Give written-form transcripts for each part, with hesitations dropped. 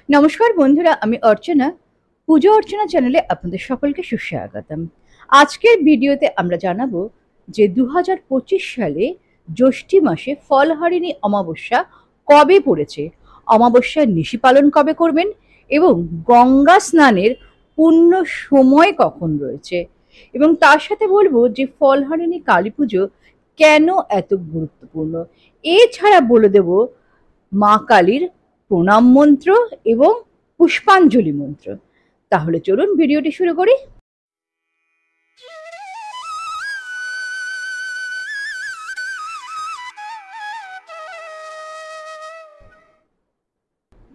নমস্কার বন্ধুরা, আমি অর্চনা। পুজো অর্চনা চ্যানেলে আপনাদের সকলকে সুস্বাগতম। আজকের ভিডিওতে আমরা জানাবো যে 2025 সালে জ্যৈষ্ঠী মাসে ফলহারিণী অমাবস্যা কবে পড়েছে, অমাবস্যার নিশি পালন কবে করবেন এবং গঙ্গা স্নানের পূর্ণ সময় কখন রয়েছে, এবং তার সাথে বলবো যে ফলহারিণী কালী পুজো কেন এত গুরুত্বপূর্ণ। এছাড়া বলে দেব মা কালীর প্রণাম মন্ত্র এবং পুষ্পাঞ্জলি মন্ত্র। তাহলে চলুন ভিডিওটি শুরু করি।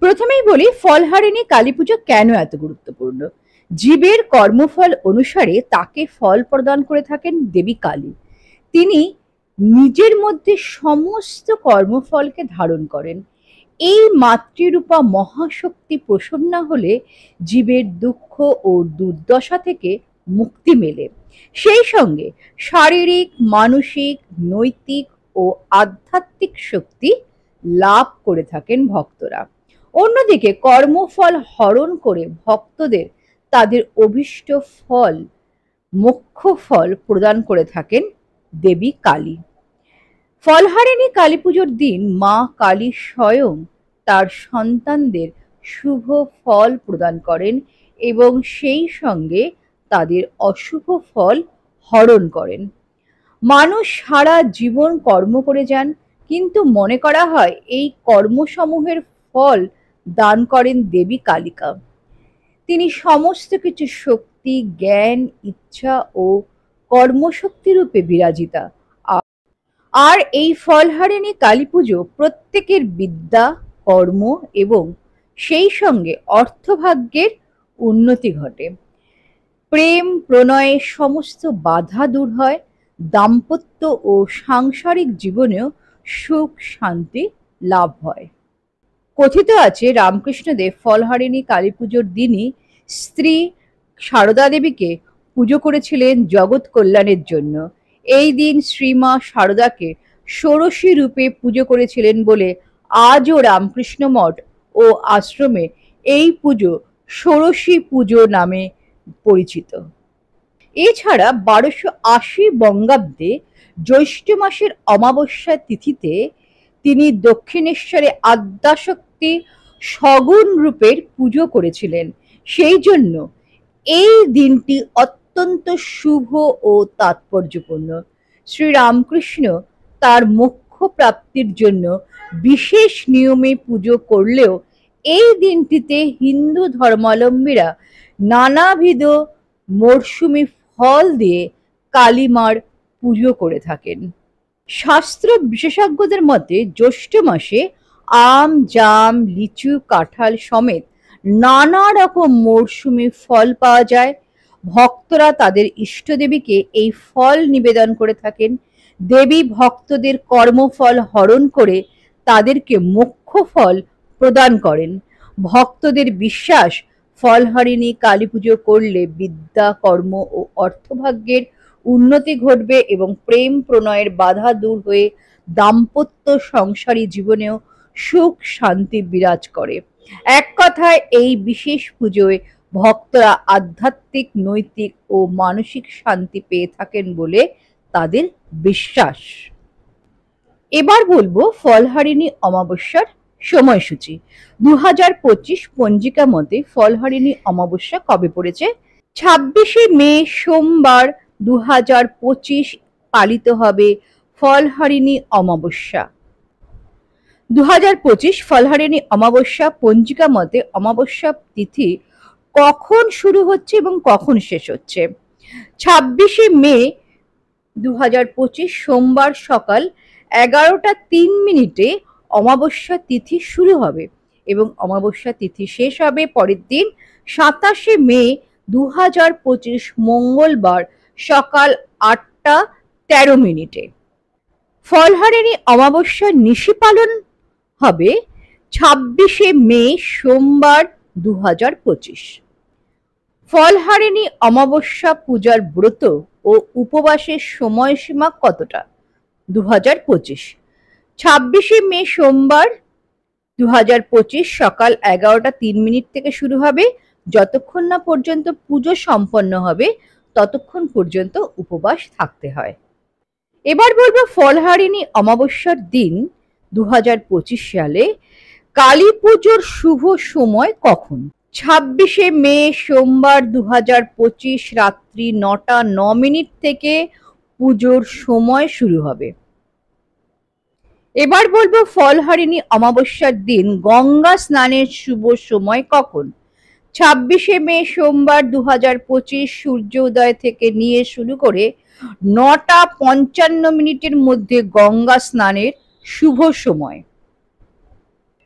প্রথমেই বলি ফলহারিণী কালী পুজো কেন এত গুরুত্বপূর্ণ। জীবের কর্মফল অনুসারে তাকে ফল প্রদান করে থাকেন দেবী কালী। তিনি নিজের মধ্যে সমস্ত কর্মফলকে ধারণ করেন। এই মাতৃরূপা মহাশক্তি প্রসন্না হলে জীবের দুঃখ ও দুর্দশা থেকে মুক্তি মেলে। সেই সঙ্গে শারীরিক, মানসিক, নৈতিক ও আধ্যাত্মিক শক্তি লাভ করে থাকেন ভক্তরা। অন্যদিকে কর্মফল হরণ করে ভক্তদের তাদের অভীষ্ট ফল, মোক্ষ ফল প্রদান করে থাকেন দেবী কালী। ফলহারিণী কালী পুজোর দিন মা কালী স্বয়ং তার সন্তানদের শুভ ফল প্রদান করেন এবং সেই সঙ্গে তাদের অশুভ ফল হরণ করেন। মানুষ সারা জীবন কর্ম করে যান, কিন্তু মনে করা হয় এই কর্মসমূহের ফল দান করেন দেবী কালিকা। তিনি সমস্ত কিছু শক্তি, জ্ঞান, ইচ্ছা ও কর্মশক্তি রূপে বিরাজিতা। আর এই ফলহারিণী কালী পুজো প্রত্যেকের বিদ্যা, কর্ম এবং সেই সঙ্গে অর্থভাগ্যের উন্নতি ঘটে। প্রেম প্রণয়ে সমস্ত বাধা দূর হয়, দাম্পত্য ও সাংসারিক জীবনেও সুখ শান্তি লাভ হয়। কথিত আছে রামকৃষ্ণদেব ফলহারিণী কালী পুজোর দিনই স্ত্রী সারদা দেবীকে পুজো করেছিলেন জগৎ কল্যাণের জন্য। এই দিন শ্রীমা সারদাকে ষোড়শী রূপে পুজো করেছিলেন বলে আজও রামকৃষ্ণ মঠ ও আশ্রমে এই পুজো ষোড়শী পুজো নামে পরিচিত। এছাড়া 1280 বঙ্গাব্দে জ্যৈষ্ঠ মাসের অমাবস্যা তিথিতে তিনি দক্ষিণেশ্বরে আদ্যাশক্তি সগুণ রূপের পুজো করেছিলেন। সেই জন্য এই দিনটি অত্যন্ত শুভ ও তাৎপর্যপূর্ণ। শ্রীরামকৃষ্ণ তার মোক্ষ প্রাপ্তির জন্য বিশেষ নিয়মে পুজো করলেও এই দিনটিতে হিন্দু ধর্মাবলম্বীরা নানাবিধ মরশুমি ফল দিয়ে কালী মার পুজো করে থাকেন। শাস্ত্র বিশেষজ্ঞদের মতে জ্যৈষ্ঠ মাসে আম, জাম, লিচু, কাঁঠাল সমেত নানা রকম মরশুমি ফল পাওয়া যায়। ভক্তরা তাদের ইষ্টদেবীকে এই ফল নিবেদন করে থাকেন। দেবী ভক্তদের কর্মফল হরণ করে তাদেরকে মোক্ষ ফল প্রদান করেন। ভক্তদের বিশ্বাস ফলহারিণী কালী পুজো করলে বিদ্যা, কর্ম ও অর্থভাগ্যের উন্নতি ঘটবে এবং প্রেম প্রণয়ের বাধা দূর হয়ে দাম্পত্য সংসারী জীবনেও সুখ শান্তি বিরাজ করে। এক কথায় এই বিশেষ পুজোয় ভক্তরা আধ্যাত্মিক, নৈতিক ও মানসিক শান্তি পেয়ে থাকেন বলে তাদের বিশ্বাস। এবার বলবো ফলহারিণী অমাবস্যার সময়সূচি। 2025 পঞ্জিকা মতে ফলহারিণী অমাবস্যা কবে পড়েছে? 26শে মে সোমবার 2025 পালিত হবে ফলহারিণী অমাবস্যা। 2025 ফলহারিণী অমাবস্যা পঞ্জিকা মতে অমাবস্যা তিথি কখন শুরু হচ্ছে এবং কখন শেষ হচ্ছে? 26শে মে 2025 সোমবার সকাল 11টা 3 মিনিটে অমাবস্যা তিথি শুরু হবে এবং অমাবস্যা তিথি শেষ হবে পরের দিন 27শে মে 2025 মঙ্গলবার সকাল 8টা 13 মিনিটে। ফলহারিণী অমাবস্যার নিশি পালন হবে 26শে মে সোমবার 2025। ফলহারিণী অমাবস্যা পূজার ব্রত ও উপবাসের সময়সীমা কতটা? 2025 26শে মে সোমবার 2025 সকাল 11:03 থেকে শুরু হবে। যতক্ষণ না পর্যন্ত পুজো সম্পন্ন হবে ততক্ষণ পর্যন্ত উপবাস থাকতে হয়। এবার বলবো ফলহারিণী অমাবস্যার দিন 2025 সালে কালী পুজোর শুভ সময় কখন। 26শে মে সোমবার 2025 রাত্রি 9:09 থেকে পুজোর সময় শুরু হবে। এবার বলবো ফলহারিণী অমাবস্যার দিন গঙ্গা স্নানের শুভ সময় কখন। 26শে মে সোমবার 2025 সূর্য উদয় থেকে নিয়ে শুরু করে 9:55 মধ্যে গঙ্গা স্নানের শুভ সময়।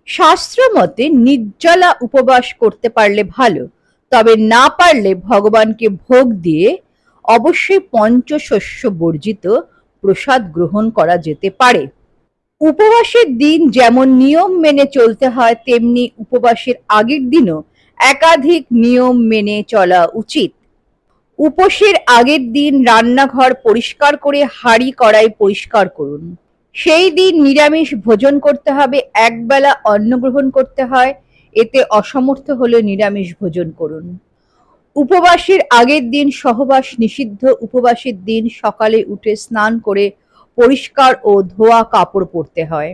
শাস্ত্র মতে নির্জলা উপবাস করতে পারলে ভালো, তবে না পারলে ভগবানকে ভোগ দিয়ে অবশ্যই পঞ্চশস্য বর্জিত প্রসাদ গ্রহণ করা যেতে পারে। উপবাসের দিন যেমন নিয়ম মেনে চলতে হয়, তেমনি উপবাসের আগের দিনও একাধিক নিয়ম মেনে চলা উচিত। উপোসের আগের দিন রান্নাঘর পরিষ্কার করে হাঁড়ি কড়াই পরিষ্কার করুন। সেই দিন নিরামিষ ভোজন করতে হবে, একবেলা অন্ন গ্রহণ করতে হয়, এতে অসমর্থ হলে নিরামিষ ভোজন করুন। উপবাসের আগের দিন সহবাস নিষিদ্ধ। উপবাসের দিন সকালে উঠে স্নান করে পরিষ্কার ও ধোয়া কাপড় পরতে হয়।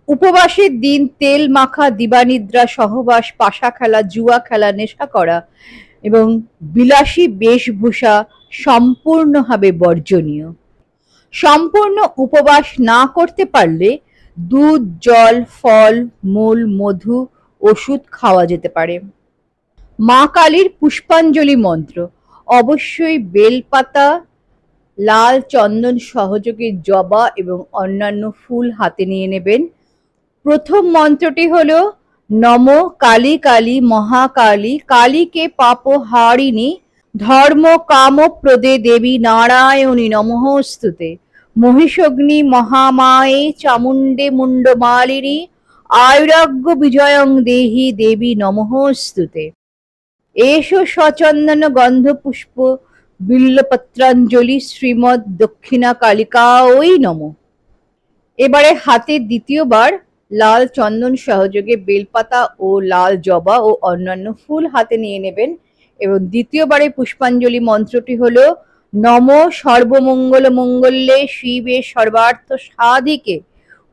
উপবাসের দিন তেল মাখা, দিবানিদ্রা, সহবাস, পাশা খেলা, জুয়া খেলা, নেশা করা এবং বিলাসী বেশভূষা সম্পূর্ণভাবে বর্জনীয়। সম্পূর্ণ উপবাস না করতে পারলে দুধ, জল, ফল, মূল, মধু, ওষুধ খাওয়া যেতে পারে। মা কালীর পুষ্পাঞ্জলি মন্ত্র। অবশ্যই বেলপাতা, লাল চন্দন সহযোগে জবা এবং অন্যান্য ফুল হাতে নিয়ে নেবেন। প্রথম মন্ত্রটি হলো নমো কালী কালী মহাকালী কালীকে পাপহারিণী ধর্ম কামপ্রদে দেবী নারায়ণী নমঃস্তুতে মহিষগ্নি মহামায়ে চামুণ্ডে মুণ্ডমালিনী আয়ুরাগ্য বিজয়ং দেহি দেবী নমঃস্তুতে। এষ সচন্দন গন্ধ পুষ্প বিল্লপত্রাঞ্জলি শ্রীমৎ দক্ষিণা কালিকায় নমঃ। এবারে হাতে দ্বিতীয়বার লাল চন্দন সহযোগে বেলপাতা ও লাল জবা ও অন্যান্য ফুল হাতে নিয়ে নেবেন এবং দ্বিতীয়বারে পুষ্পাঞ্জলি মন্ত্রটি হলো নম সর্বমঙ্গল মঙ্গলে শিবে সর্বার্থ সাধিকে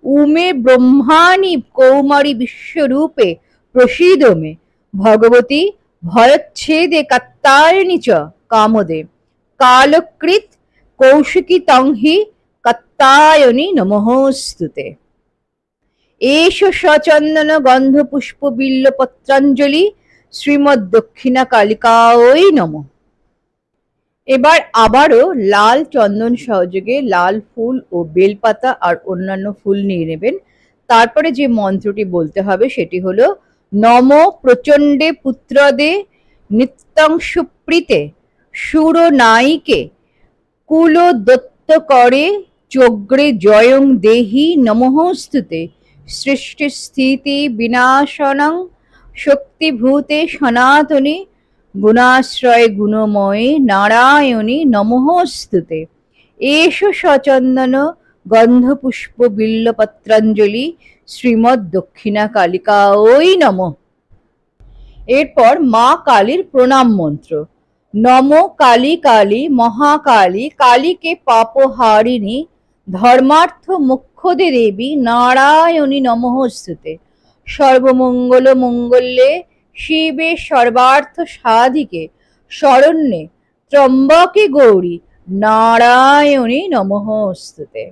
উমে ব্রহ্মাণী কৌমারী বিশ্বরূপে প্রসীদ মে ভগবতী ভয়চ্ছেদে কাত্তায়নী চ কামদে কালকৃত কৌশিকী তংহি কাত্তায়নী নমঃস্তুতে। এষ সচন্দন গন্ধ পুষ্প বিল্লপত্রাঞ্জলি শ্রীমৎ দক্ষিণা কালিকায় নমঃ। এবার আবারও লাল চন্দন সহযোগে লাল ফুল ও বেলপাতা আর অন্যান্য ফুল নিয়ে নেবেন। তারপরে যে মন্ত্রটি বলতে হবে সেটি হলো নম প্রচণ্ডে পুত্রদে নিত্যং সুপ্রীতে সুরনায়িকে কুল দত্ত করে চোগ্রে জয়ং দেহি নমঃস্তুতে সৃষ্টি স্থিতি বিনাশনং শক্তিভূতে সনাতনী গুণাশ্রয় গুণময়ে নারায়ণী নমঃস্তুতে। এষ সচন্দন গন্ধ পুষ্প বিল্লপত্রাঞ্জলি শ্রীমৎ দক্ষিণা কালিকায় নমঃ। এরপর মা কালীর প্রণাম মন্ত্র। নম কালী কালী মহাকালী কালীকে পাপহারিণী ধর্মার্থ মোক্ষদে দেবী নারায়ণী নমঃস্তুতে সর্বমঙ্গল মঙ্গলে শিবে সর্বার্থ সাধিকে শরণ্যে ত্রম্বকে গৌরী নারায়ণী নমঃস্তুতে।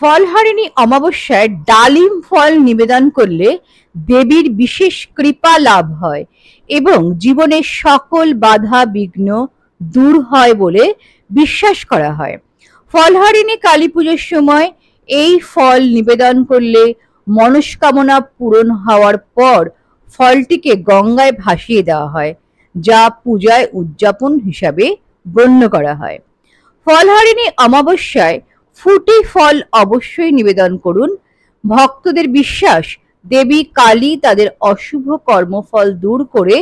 ফলহারিণী অমাবস্যায় ডালিম ফল নিবেদন করলে দেবীর বিশেষ কৃপা লাভ হয় এবং জীবনের সকল বাধা বিঘ্ন দূর হয় বলে বিশ্বাস করা হয়। ফলহারিণী কালী পুজোর সময় এই ফল নিবেদন করলে মনস্কামনা পূরণ হওয়ার পর ফলটিকে গঙ্গায় ভাসিয়ে দেওয়া হয়, যা পূজায় উদযাপন হিসাবে গণ্য করা হয়। ফলহারিণী অমাবস্যায় ফুটি ফল অবশ্যই নিবেদন করুন। ভক্তদের বিশ্বাস দেবী কালী তাদের অশুভ কর্মফল দূর করে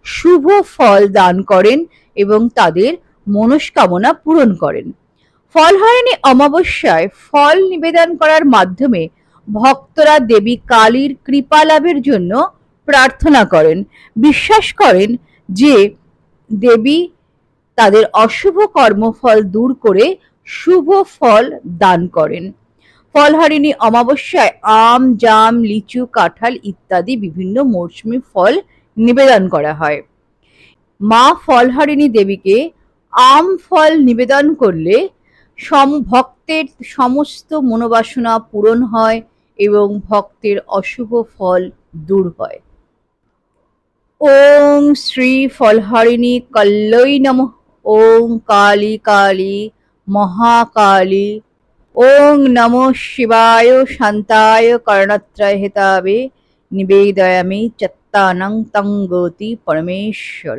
শুভ ফল দান করেন এবং তাদের মনস্কামনা পূরণ করেন। ফলহারিণী অমাবস্যায় ফল নিবেদন করার মাধ্যমে ভক্তরা দেবী কালীর কৃপা লাভের জন্য প্রার্থনা করেন, বিশ্বাস করেন যে দেবী তাদের অশুভ কর্মফল দূর করে শুভ ফল দান করেন। ফলহারিণী অমাবস্যায় আম, জাম, লিচু, কাঁঠাল ইত্যাদি বিভিন্ন মৌসুমী ফল নিবেদন করা হয়। মা ফলহারিণী দেবীকে আম ফল নিবেদন করলে ভক্তের সমস্ত মনোবাসনা পূরণ হয় এবং ভক্তের অশুভ ফল দূর হয়। ওং শ্রী ফলহারিণী কল্যৈ নমঃ। ওং কালী কালী মহাকালী। ওং নমঃ শিবায় শান্তায় কর্ণত্রয় হেতাবে নিবেদয়ামি চত্তানং তং গতি পরমেশ্বর।